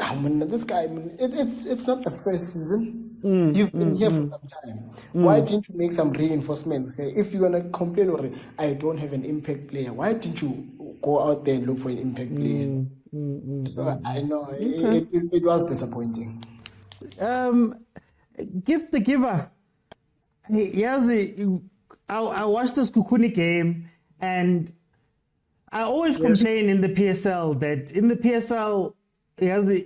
guy. It's not the first season. You've been here for some time. Why didn't you make some reinforcements? If you're going to complain, or I don't have an impact player, why didn't you go out there and look for an impact player? So I know it was disappointing. Gift the giver. I watched this Sekhukhune game and I always complain in the PSL that in the PSL,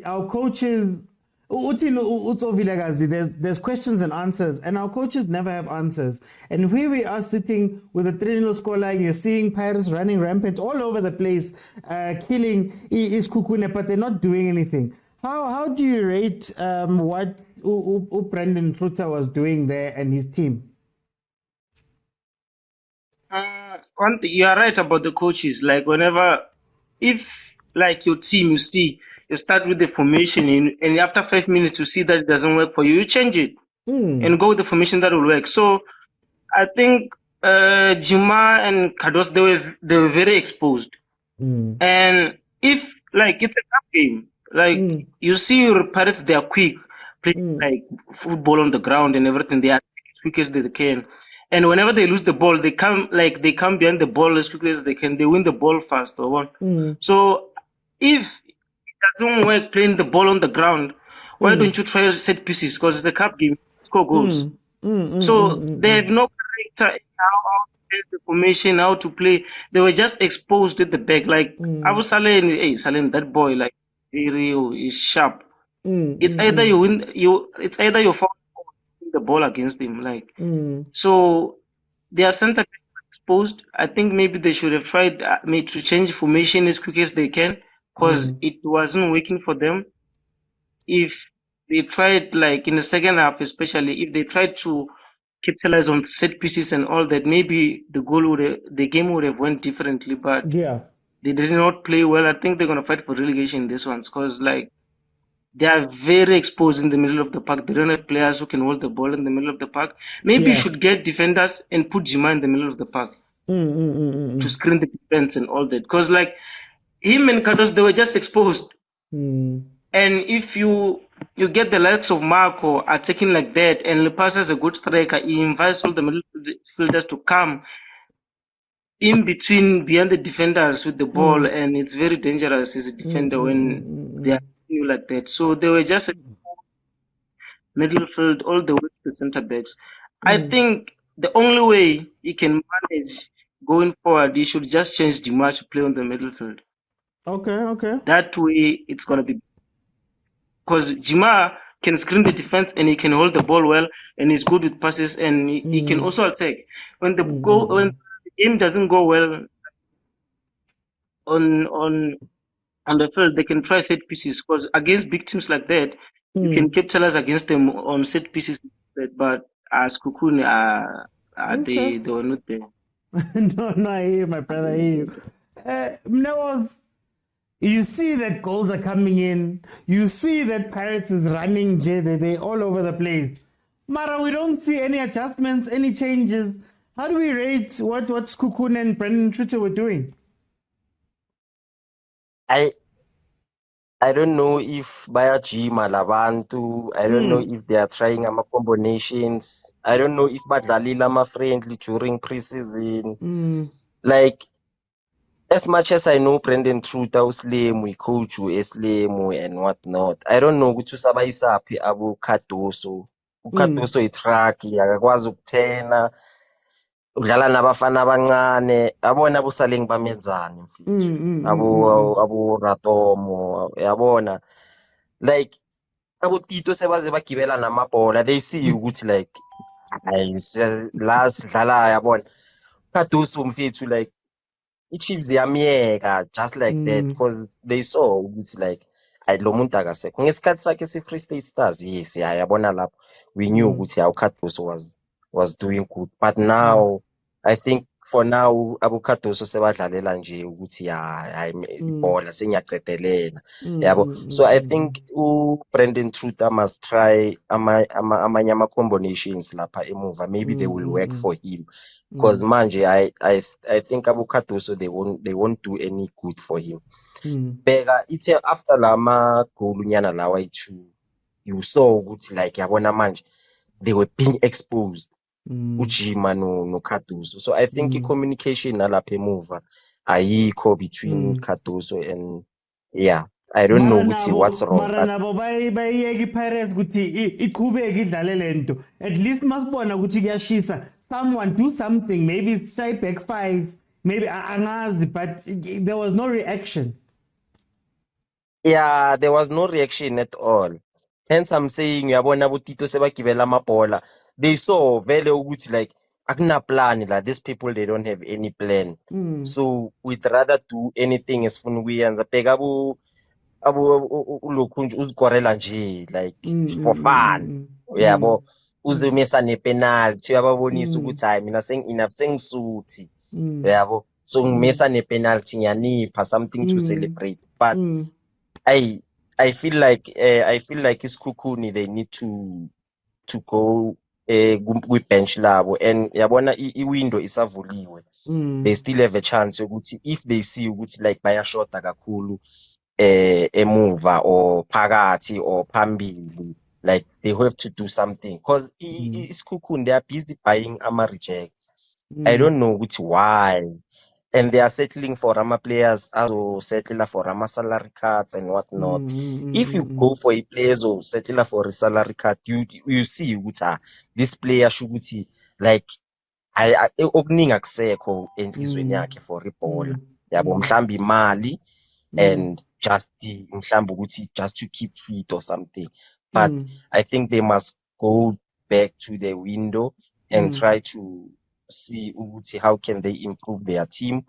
our coaches, there's questions and answers, and our coaches never have answers. And here we are sitting with a 3-0 scoreline. You're seeing Pirates running rampant all over the place, killing Sekhukhune, but they're not doing anything. How do you rate what Brendan Trutter was doing there and his team? One thing, you are right about the coaches. Like whenever, if like your team, you see, you start with the formation and after 5 minutes you see that it doesn't work for you, you change it and go with the formation that will work. So I think Juma and Kados, they were very exposed. And if like it's a cup game, like you see your Pirates, they are quick, playing like football on the ground and everything. They are as quick as they can. And whenever they lose the ball, they come behind the ball as quickly as they can. They win the ball fast or one. So if it doesn't work playing the ball on the ground, why don't you try set pieces? Because it's a cup game, score goals. So they have no character in how to play the formation, how to play. They were just exposed at the back. Like Abu Saleh, hey Saleh, that boy, like is sharp. It's either you win, it's either you fall or win the ball against him. Like so, their center back were exposed. I think maybe they should have tried maybe to change formation as quick as they can because it wasn't working for them. If they tried, like in the second half, especially if they tried to capitalize on set pieces and all that, maybe the game would have went differently. But they did not play well. I think they're gonna fight for relegation in this one because like they are very exposed in the middle of the park. They don't have players who can hold the ball in the middle of the park. Maybe you should get defenders and put Jima in the middle of the park to screen the defense and all that. Because like him and Kados, they were just exposed. And if you get the likes of Marco attacking like that, and Lepas is a good striker, he invites all the midfielders to come in between behind the defenders with the ball, and it's very dangerous as a defender when they are like that. So they were just middle field all the way to the center backs. I think the only way he can manage going forward, he should just change the match to play on the middle field. Okay. That way, it's gonna be because Jima can screen the defense and he can hold the ball well and he's good with passes and he can also attack. When the game doesn't go well on the field, they can try set pieces because against big teams like that, you can capitalize against them on set pieces. But as Sekhukhune, they were not there. No, I hear you, my brother. I hear you. You see that goals are coming in. You see that Pirates is running. They're all over the place. Mara, we don't see any adjustments, any changes. How do we rate what Sekhukhune and Brendan Trutter were doing? I don't know if bayajima labantu. I don't know if they are trying combinations. I don't know if badlalila friendly during preseason. Like, as much as I know Brendan Trutter uSlemu, coach uSlemu and whatnot, I don't know ukuthi usabayisaphi abo Khadoso. uKhadoso itrack akakwazi ukuthena udlala nabafana abancane abona abusaleng bamenzani mfethu abo Ratomo yabona like abo Tito sebaze bagibela namabhola they see ukuthi like last dlala yabona Khadoso mfethu like iChiefs yamiyeka just like that because they saw ukuthi like lo muntu akasekho ngesikhathi sakhe si-Free State Stars yes yabona lapho we knew ukuthi uKhadoso was doing good but now I think for now Khadoso sebadlalela nje ukuthi ibhola sengiyacedelela yabo so I think Brendan Trutter must try amanye combinations lapha emuva maybe they will work for him because manje I think Khadoso they won't do any good for him beka ithe after lama goal nyana lawa i2 you saw ukuthi like yabona manje they were being exposed uJima no Khadoso so I think communication nalapha emuva ayikho between Khadoso and I don't know what's wrong mara nabo bayiyeka iPirates ukuthi iqhubeke idlale lento at least masibona ukuthi kuyashisa someone do something maybe it's shy back 5 maybe angazi but there was no reaction there was no reaction at all hence I'm saying uyabona botito sebagibela amabhola they saw vele ukuthi like akuna plan like these people they don't have any plan so we'd rather do anything esifuna ukuyenza bheka ulokhu nje uzikorela nje like for fun uyabo uze umesa nepenalty uyababonisa ukuthi hayi mina enough sengisuthi uyabo so ngimesa nepenalty ngiyanipha something to celebrate but I feel like Sekhukhune they need to go kwi-bench labo and yabona i-window isavuliwe they still have a chance ukuthi if they see ukuthi like bayashota kakhulu emuva or phakathi or phambili like they have to do something because Sekhukhune they are busy buying ama-rejects I don't know which why and they are settling for Rama players also settle for Rama salary cuts and whatnot. If you go for a players or settle for a salary cut, you see ukuthi this player should be like I opening aksekho enhlizweni yakhe for ibhola. Yabo mhlambi imali and just mhlambi ukuthi just to keep fit or something. But I think they must go back to the window and try to see how can they improve their team,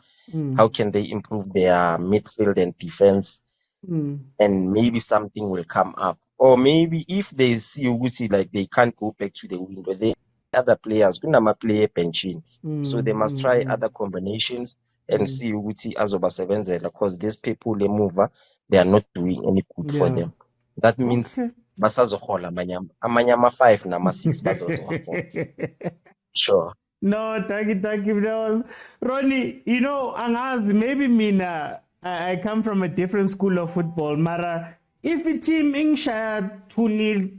how can they improve their midfield and defense, and maybe something will come up. Or maybe if they see like they can't go back to the window, they other players kunama player benching, so they must try other combinations and see ukuthi azobasebenzela because these people they move, they are not doing any good for them. That means basazohola amanye ama-5 nama-6 bazohola. Sure. No, thank you. No, Ronnie, you know, angazi, maybe mina, I come from a different school of football. Mara, if a team ingshaya 2-0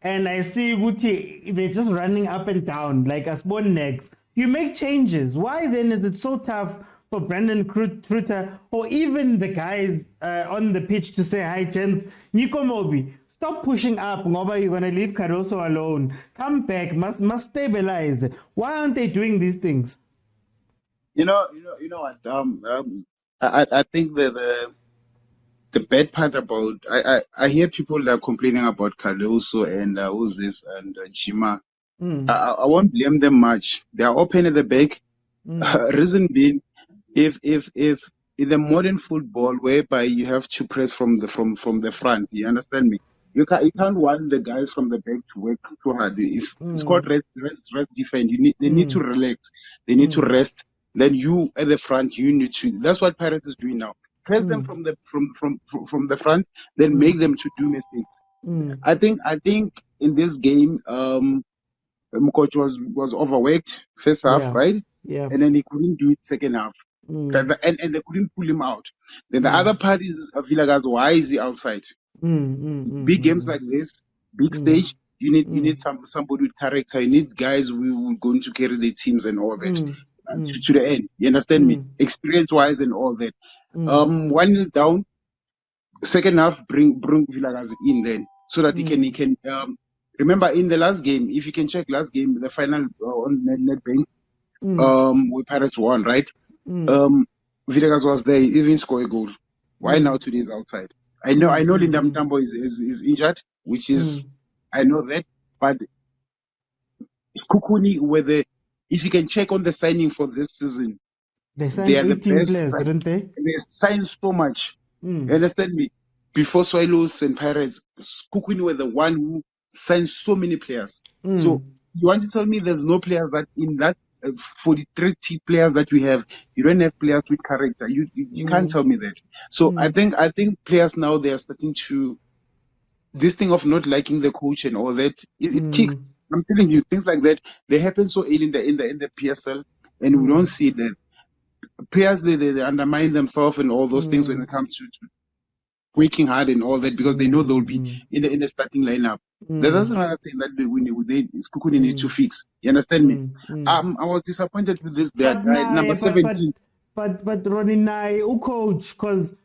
and I see Guti, they're just running up and down like a spawn next, you make changes. Why then is it so tough for Brandon Kruter or even the guys on the pitch to say, hi, gents, Nico Mobi, stop pushing up, ngoba you're going to leave Caruso alone. Come back, must stabilize. Why aren't they doing these things? You know what? I think that the bad part about I hear people that are complaining about Caruso and who's this and Chima. I won't blame them much. They are open at the back. Reason being, if in the modern football whereby you have to press from the front, you understand me? You can't want the guys from the back to work too hard. It's called rest defend. They need to relax. They need to rest. Then you at the front, you need to. That's what Pirates is doing now. Press them from the front, then make them to do mistakes. I think in this game, coach was overworked first half, right? Yeah. And then he couldn't do it second half. And they couldn't pull him out. Then the other part is Villagaz, why is he outside? Big games like this, big stage, you need somebody with character. You need guys who are going to carry the teams and all that to the end. You understand me? Experience wise and all that. 1-0 down, second half, bring Villagaz in then so that he can remember in the last game, if you can check last game, the final on NetBank, where Pirates won, right? Villagaz was there, even score a goal. Why now today is outside? I know Linda Mtambo is injured, which is I know that, but Sekhukhune if you can check on the signing for this season, they signed 18 players, didn't they? They signed so much. You understand me? Before Swallows and Pirates, Sekhukhune were the one who signed so many players. So you want to tell me there's no players that in that 43 players that we have, you don't have players with character. You can't tell me that. So I think players now, they are starting to this thing of not liking the coach and all that. It kicks. I'm telling you, things like that, they happen so early in the PSL, and we don't see that players they undermine themselves and all those things when it comes to working hard and all that, because they know they'll be in the starting lineup. That's another thing that Sekhukhune need to fix. You understand me? I was disappointed with this guy, number 17. But Ronnie, coach, because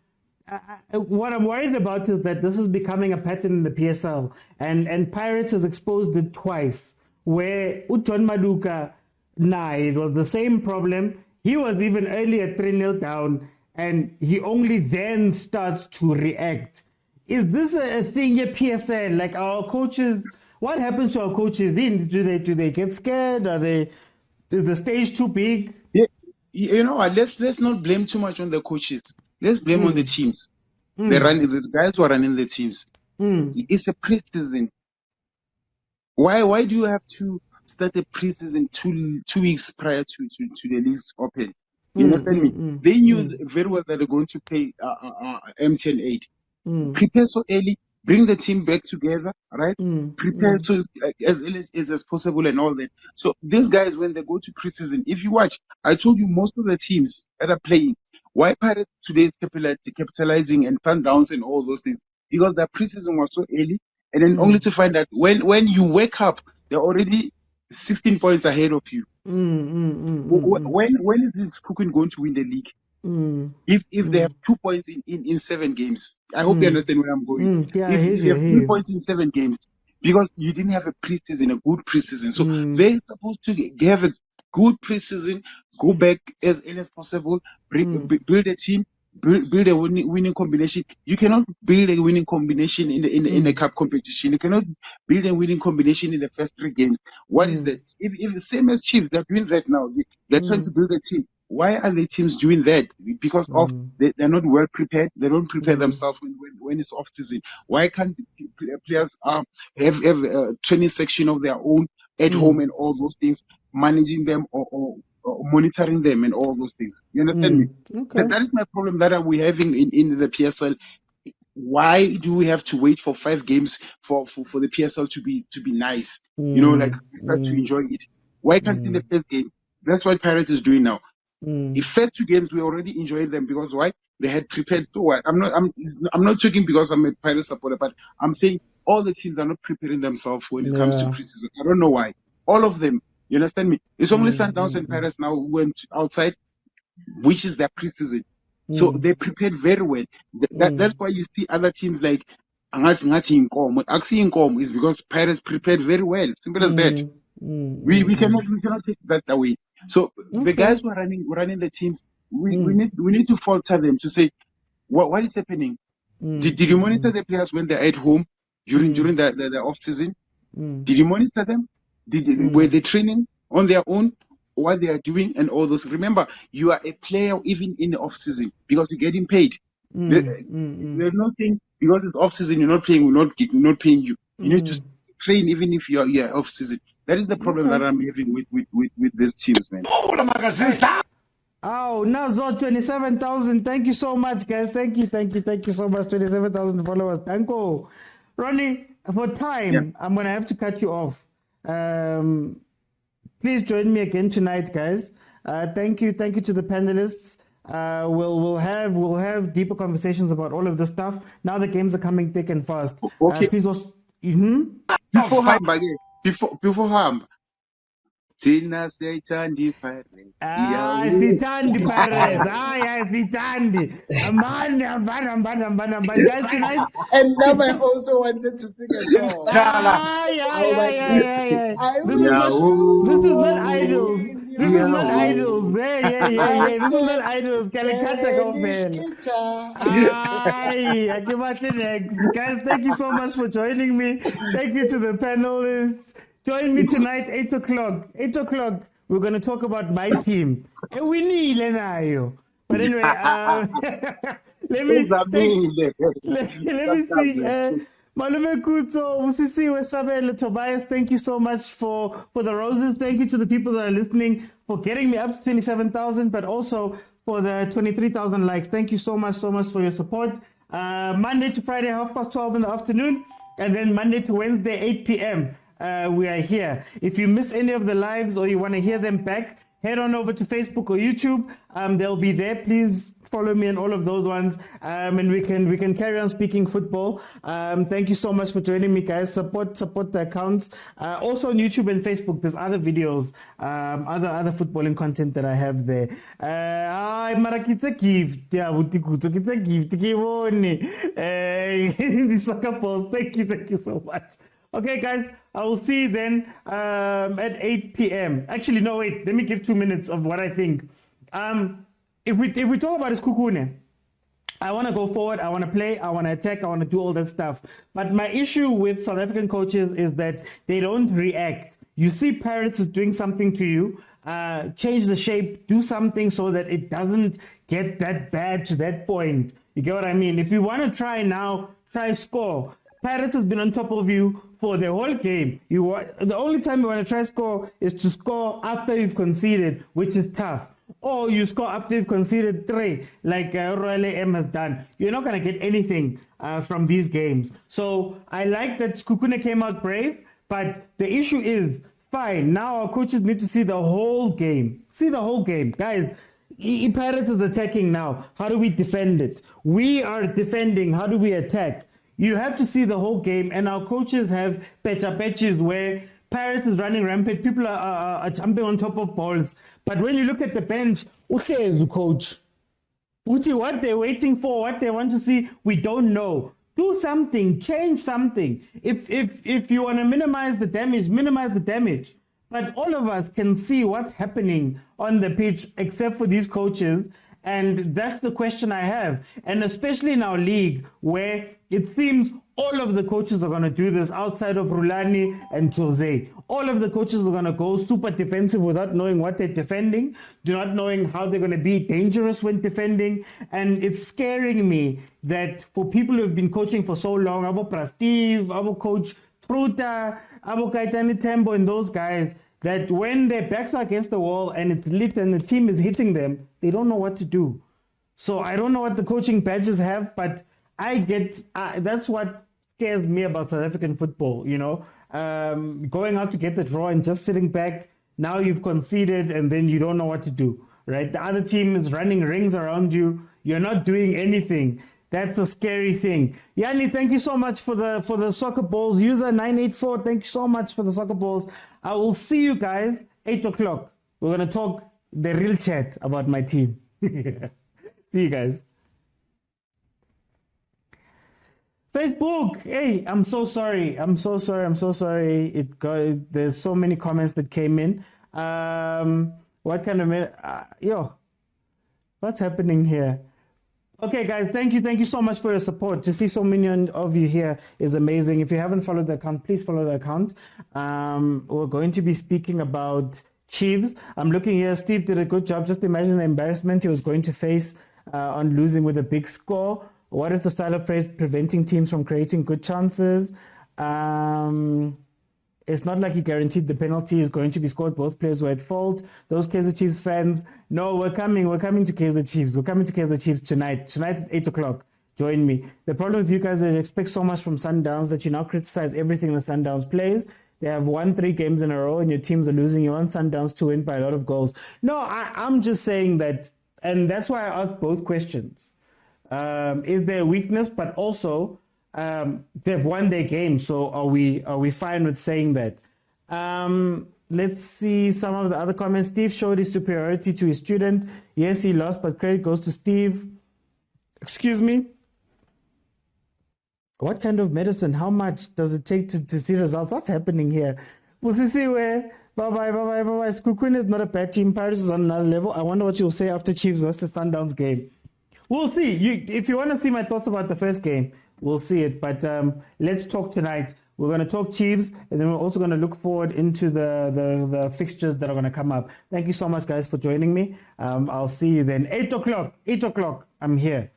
what I'm worried about is that this is becoming a pattern in the PSL, and Pirates has exposed it twice, where John Maduka, it was the same problem. He was even earlier 3-0 down, and he only then starts to react. Is this a thing at PSL? Like our coaches, what happens to our coaches? Do they get scared? Is the stage too big? Yeah, you know what? Let's not blame too much on the coaches. Let's blame on the teams. The guys who are running the teams. It's a preseason. Why do you have to start a preseason 2 weeks prior to the league's open? You understand me? They knew very well that they're going to play MTN 8. Prepare so early, bring the team back together, right? Prepare so as early as possible and all that. So these guys, when they go to preseason, if you watch, I told you most of the teams that are playing, why Pirates today is capitalizing and Sundowns and all those things, because their preseason was so early, and then only to find that when you wake up, they're already 16 points ahead of you. When is Sekhukhune going to win the league? If they have 2 points in 7 games, I hope you understand where I'm going. If you have 3 points in 7 games, because you didn't have a preseason, a good preseason, so they're supposed to have a good preseason, go back as early as possible, build a team, build a winning combination. You cannot build a winning combination in the cup competition. You cannot build a winning combination in the first 3 games. What is that? If the same as Chiefs, they're doing that now. They're trying to build a team. Why are the teams doing that? Because of they're not well prepared. They don't prepare themselves when it's off season. Why can't players have a training section of their own at home and all those things, managing them or monitoring them and all those things? You understand me? Okay. That is my problem that we're having in the PSL. Why do we have to wait for 5 games for the PSL to be nice? You know, like we start to enjoy it. Why can't in the first game? That's what Pirates is doing now. The first 2 games we already enjoyed them because why? They had prepared so well. I'm not talking because I'm a Pirates supporter, but I'm saying all the teams are not preparing themselves when it comes to preseason. I don't know why. All of them. You understand me? It's only Sundowns and Pirates now who went outside, which is their preseason. So they prepared very well. That's why you see other teams like Ngathi Inkomo. Actually, Inkomo is because Pirates prepared very well. Simple as that. We cannot take that away. So the guys who are running the teams, we need to falter them to say what is happening. Did you monitor the players when they're at home during the off season? Did you monitor them? Were they training on their own? What they are doing and all those. Remember, you are a player even in the off season because you're getting paid. There's nothing because it's off season. You're not paying. We're not paying you. You need to train even if you're off season. That is the problem that I'm having with these teams, man. Oh, Nazo, 27,000. Thank you so much, guys. Thank you so much. 27,000 followers. Thank you, Ronnie. For time, I'm gonna have to cut you off. Please join me again tonight, guys. Thank you to the panelists. We'll have deeper conversations about all of this stuff. Now the games are coming thick and fast. Okay. Please also. Before Ham. Tina Seytandi Pirates. It's the Tandy Pirates. It's the Tandy. Guys, tonight. And now I also wanted to sing a song. This is not idols. This is not idols. This is not idols. Guys, thank you so much for joining me. Thank you to the panelists. Join me tonight, 8 o'clock. 8 o'clock, we're going to talk about my team. And we need Lenayo. But anyway, let me see. Malume Kuto, Usisiwe Sabele, Tobias, thank you so much for the roses. Thank you to the people that are listening for getting me up to 27,000, but also for the 23,000 likes. Thank you so much for your support. Monday to Friday, 12:30 in the afternoon, and then Monday to Wednesday, 8 p.m. We are here. If you miss any of the lives or you want to hear them back, head on over to Facebook or YouTube. They'll be there. Please follow me on all of those ones, and we can carry on speaking football. Thank you so much for joining me, guys. Support the accounts. Also on YouTube and Facebook, there's other videos, other footballing content that I have there. It's a gift. It's a gift. The soccer balls. Thank you so much. Okay, guys, I will see you then at 8 p.m. Actually, no, wait. Let me give 2 minutes of what I think. If we talk about Sekhukhune, I want to go forward. I want to play. I want to attack. I want to do all that stuff. But my issue with South African coaches is that they don't react. You see Pirates is doing something to you. Change the shape. Do something so that it doesn't get that bad to that point. You get what I mean? If you want to try now, try score. Pirates has been on top of you for the whole game. The only time you want to try score is to score after you've conceded, which is tough. Or you score after you've conceded 3, like Royal AM has done. You're not going to get anything from these games. So I like that Sekhukhune came out brave, but the issue is, fine, now our coaches need to see the whole game. See the whole game. Guys, Pirates is attacking now. How do we defend it? We are defending. How do we attack? You have to see the whole game, and our coaches have patches where Pirates is running rampant. People are jumping on top of balls. But when you look at the bench, the coach, what they're waiting for, what they want to see, we don't know. Do something, change something. If you want to minimize the damage, minimize the damage. But all of us can see what's happening on the pitch, except for these coaches. And that's the question I have. And especially in our league, where it seems all of the coaches are going to do this outside of Rulani and Jose. All of the coaches are going to go super defensive without knowing what they're defending, not knowing how they're going to be dangerous when defending. And it's scaring me that for people who have been coaching for so long, Abo Prastiv, Abo Coach Truta, Abo Kaitani Tembo, and those guys, that when their backs are against the wall and it's lit and the team is hitting them, they don't know what to do. So I don't know what the coaching badges have, but I get that's what scares me about South African football, you know, going out to get the draw and just sitting back. Now you've conceded and then you don't know what to do, right? The other team is running rings around you. You're not doing anything. That's a scary thing. Yanni, thank you so much for the soccer balls. User 984, thank you so much for the soccer balls. I will see you guys 8 o'clock. We're going to talk the real chat about my team. See you guys. Facebook, hey, I'm so sorry. There's so many comments that came in. What kind of what's happening here? Okay, guys, thank you so much for your support. To see so many of you here is amazing. If you haven't followed the account, please follow the account. We're going to be speaking about Chiefs. I'm looking here. Steve did a good job. Just imagine the embarrassment he was going to face on losing with a big score. What is the style of play preventing teams from creating good chances? It's not like he guaranteed the penalty is going to be scored. Both players were at fault. Those Kaizer Chiefs fans, no, we're coming to Kaizer Chiefs. We're coming to Kaizer Chiefs tonight at 8 o'clock. Join me. The problem with you guys is that you expect so much from Sundowns that you now criticize everything the Sundowns plays. They have won 3 games in a row and your teams are losing. You want Sundowns to win by a lot of goals. No, I'm just saying that, and that's why I asked both questions. Is there a weakness, but also they've won their game, so are we fine with saying that? Let's see some of the other comments. Steve showed his superiority to his student. Yes, he lost, but credit goes to Steve. Excuse me? What kind of medicine? How much does it take to see results? What's happening here? Bye-bye. Sekhukhune is not a bad team. Paris is on another level. I wonder what you'll say after Chiefs versus Sundowns game. We'll see. If you want to see my thoughts about the first game, we'll see it. But let's talk tonight. We're going to talk Chiefs, and then we're also going to look forward into the fixtures that are going to come up. Thank you so much, guys, for joining me. I'll see you then. 8 o'clock. 8 o'clock. I'm here.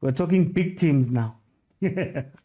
We're talking big teams now.